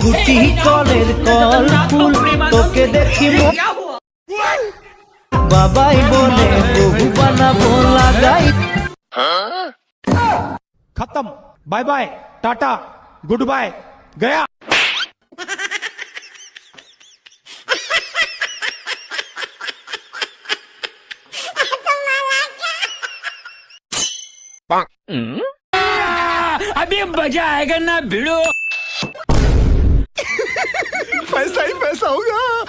গুটি কলের কল ফুল তোকে দেখি বাবাই বলে বহু বানাবো লাগাই। खत्म, bye bye, tata, good bye, गया। अभी मजा आएगा ना भिड़ो। पैसा ही पैसा होगा।